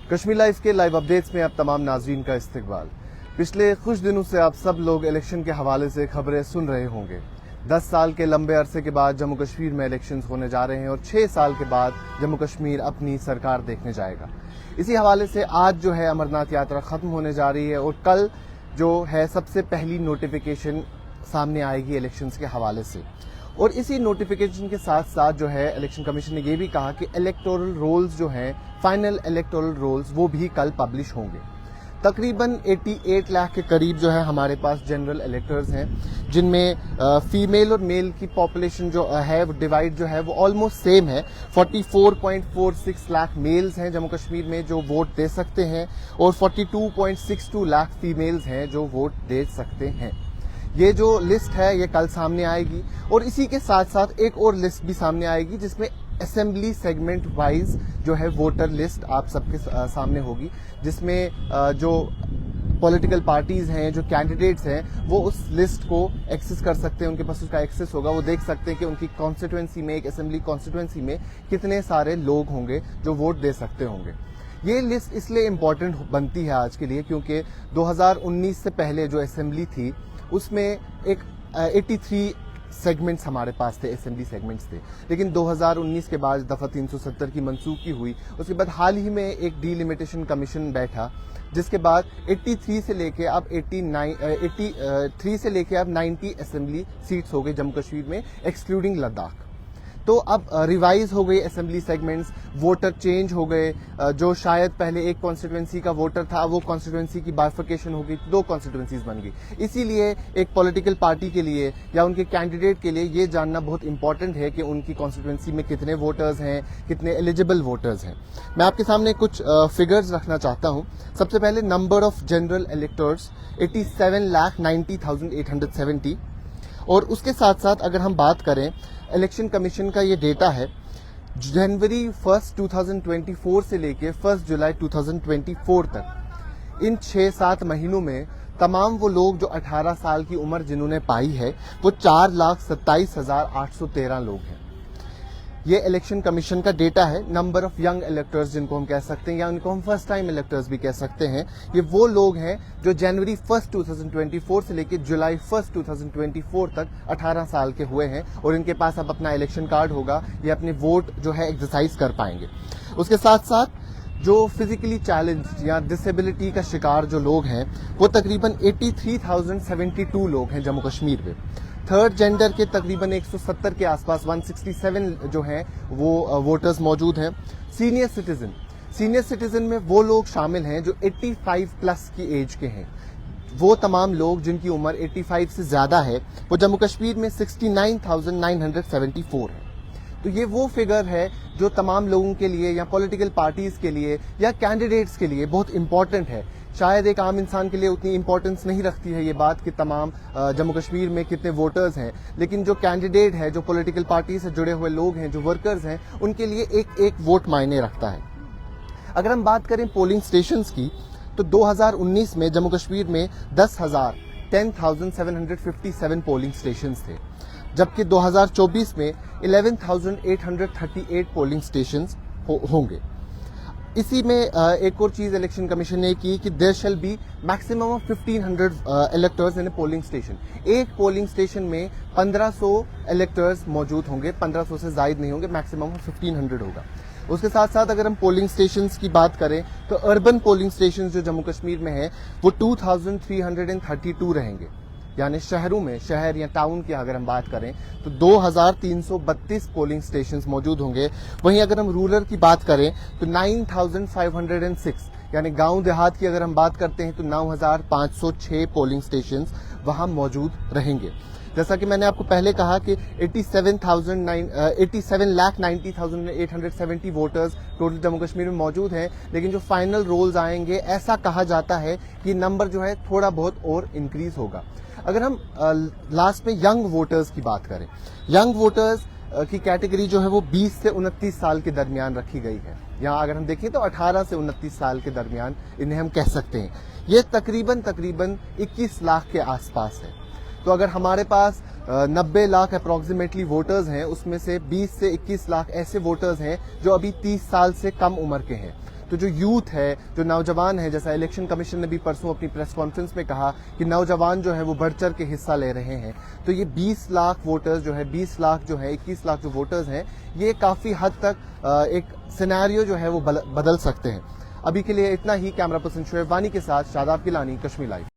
Kashmir live के live updates में आप तमाम नाजरीन का इस्तकबाल। पिछले कुछ दिनों से आप सब लोग इलेक्शन के हवाले से खबरें सुन रहे होंगे। 10 साल के लंबे अरसे के बाद जम्मू कश्मीर में इलेक्शंस होने जा रहे हैं और 6 साल के बाद जम्मू कश्मीर अपनी सरकार देखने जाएगा। इसी हवाले से आज जो है अमरनाथ यात्रा खत्म होने जा रही है और कल जो है सबसे पहली नोटिफिकेशन सामने आएगी इलेक्शंस के हवाले से। और इसी नोटिफिकेशन के साथ साथ जो है इलेक्शन कमीशन ने ये भी कहा कि इलेक्टोरल रोल्स जो हैं, फाइनल इलेक्टोरल रोल्स, वो भी कल पब्लिश होंगे। तकरीबन 88 लाख के करीब जो है हमारे पास जनरल इलेक्टर्स हैं, जिनमें फीमेल और मेल की पॉपुलेशन जो है वो डिवाइड जो है वो ऑलमोस्ट सेम है। 44.46 लाख मेल्स हैं जम्मू कश्मीर में जो वोट दे सकते हैं और 42.62 लाख फीमेल्स हैं जो वोट दे सकते हैं। ये जो लिस्ट है ये कल सामने आएगी और इसी के साथ साथ एक और लिस्ट भी सामने आएगी जिसमें असेंबली सेगमेंट वाइज जो है वोटर लिस्ट आप सबके सामने होगी, जिसमें जो पॉलिटिकल पार्टीज हैं, जो कैंडिडेट्स हैं, वो उस लिस्ट को एक्सेस कर सकते हैं। उनके पास उसका एक्सेस होगा, वो देख सकते हैं कि उनकी कॉन्स्टिट्यूएंसी में, एक असेंबली कॉन्स्टिट्यूएंसी में कितने सारे लोग होंगे जो वोट दे सकते होंगे। ये लिस्ट इसलिए इम्पोर्टेंट बनती है आज के लिए क्योंकि 2019 से पहले जो असेंबली थी उसमें एक 83 सेगमेंट्स हमारे पास थे, असेंबली सेगमेंट्स थे, लेकिन 2019 के बाद दफा 370 की मनसूखी हुई। उसके बाद हाल ही में एक डीलिमिटेशन कमीशन बैठा जिसके बाद 83 से लेके अब 83 से लेके अब 90 असेंबली सीट्स हो गई जम्मू कश्मीर में, एक्सक्लूडिंग लद्दाख। तो अब रिवाइज हो गई असेंबली सेगमेंट्स, वोटर चेंज हो गए। जो शायद पहले एक कॉन्स्टिट्यूएंसी का वोटर था वो कॉन्स्टिट्यूएंसी की बाइफर्केशन हो गई, 2 कॉन्स्टिट्यूएंसीज बन गई। इसीलिए एक पॉलिटिकल पार्टी के लिए या उनके कैंडिडेट के लिए ये जानना बहुत इंपॉर्टेंट है कि उनकी कॉन्स्टिट्यूएंसी में कितने वोटर्स हैं, कितने एलिजिबल वोटर्स हैं। मैं आपके सामने कुछ फिगर्स रखना चाहता हूँ। सबसे पहले नंबर ऑफ जनरल इलेक्टर्स 87,90,870 और उसके साथ साथ अगर हम बात करें इलेक्शन कमीशन का ये डेटा है जनवरी 1 2024 से लेके 1 जुलाई 2024 तक, इन 6-7 महीनों में तमाम वो लोग जो 18 साल की उम्र जिन्होंने पाई है वो 4,27,813 लोग हैं। ये इलेक्शन कमीशन का डेटा है। नंबर ऑफ यंग इलेक्टर्स जिनको हम कह सकते हैं या उनको हम फर्स्ट टाइम इलेक्टर्स भी कह सकते हैं, ये वो लोग हैं जो जनवरी 1 2024 से लेकर जुलाई 1 2024 तक 18 साल के हुए हैं और इनके पास अब अपना इलेक्शन कार्ड होगा, ये अपने वोट जो है एक्सरसाइज कर पाएंगे। उसके साथ साथ जो फिजिकली चैलेंज या डिसेबिलिटी का शिकार जो लोग हैं वो तकरीबन 83,072 लोग हैं जम्मू कश्मीर में। थर्ड जेंडर के तकरीबन 170 के आसपास 167 जो हैं वो वोटर्स मौजूद हैं। सीनियर सिटीजन में वो लोग शामिल हैं जो 85 प्लस की एज के हैं। वो तमाम लोग जिनकी उम्र 85 से ज्यादा है वो जम्मू कश्मीर में 69,974 है। तो ये वो फिगर है जो तमाम लोगों के लिए या पॉलिटिकल पार्टीज के लिए या कैंडिडेट्स के लिए बहुत इंपॉर्टेंट है। शायद एक आम इंसान के लिए उतनी इंपॉर्टेंस नहीं रखती है ये बात कि तमाम जम्मू कश्मीर में कितने वोटर्स हैं, लेकिन जो कैंडिडेट है, जो पॉलिटिकल पार्टी से जुड़े हुए लोग हैं, जो वर्कर्स हैं, उनके लिए एक एक वोट मायने रखता है। अगर हम बात करें पोलिंग स्टेशंस की तो 2019 में जम्मू कश्मीर में 10,757 पोलिंग स्टेशंस थे, जबकि 2024 में 11,838 पोलिंग स्टेशंस होंगे। इसी में एक और चीज इलेक्शन कमीशन ने की कि there shall be maximum of 1500 electors in a polling station. एक पोलिंग स्टेशन में 1500 इलेक्टर्स मौजूद होंगे, 1500 से ज्यादा नहीं होंगे, मैक्सिमम ऑफ 1500 होगा। उसके साथ साथ अगर हम पोलिंग स्टेशंस की बात करें तो अर्बन पोलिंग स्टेशंस जो जम्मू कश्मीर में है वो 2332 रहेंगे, यानी शहरों में, शहर या टाउन की अगर हम बात करें तो 2332 पोलिंग स्टेशंस मौजूद होंगे। वहीं अगर हम रूरल की बात करें तो 9506, यानी गांव देहात की अगर हम बात करते हैं तो 9506 पोलिंग स्टेशंस वहां मौजूद रहेंगे। जैसा कि मैंने आपको पहले कहा कि 87,90,870 वोटर्स टोटल जम्मू कश्मीर में मौजूद हैं, लेकिन जो फाइनल रोल्स आएंगे ऐसा कहा जाता है कि नंबर जो है थोड़ा बहुत और इंक्रीज होगा। अगर हम लास्ट में यंग वोटर्स की बात करें, यंग वोटर्स की कैटेगरी जो है वो 20 से 29 साल के दरमियान रखी गई है। यहाँ अगर हम देखें तो 18 से 29 साल के दरमियान इन्हें हम कह सकते हैं। ये तकरीबन 21 लाख के आसपास है। तो अगर हमारे पास 90 लाख अप्रॉक्सीमेटली वोटर्स हैं, उसमें से 20 से 21 लाख ऐसे वोटर्स हैं जो अभी 30 साल से कम उम्र के हैं। تو جو یوتھ ہے، جو نوجوان ہے، جیسا الیکشن کمیشن نے بھی پرسوں اپنی پریس کانفرنس میں کہا کہ نوجوان جو ہے وہ بڑھ چڑھ کے حصہ لے رہے ہیں، تو یہ 20 لاکھ ووٹرز جو ہے، 20 لاکھ جو ہے، 21 لاکھ جو ووٹرز ہیں، یہ کافی حد تک ایک سینیریو جو ہے وہ بدل سکتے ہیں۔ ابھی کے لیے اتنا ہی۔ کیمرہ پرسن شعیب وانی کے ساتھ شاداب گیلانی، کشمیر لائیو۔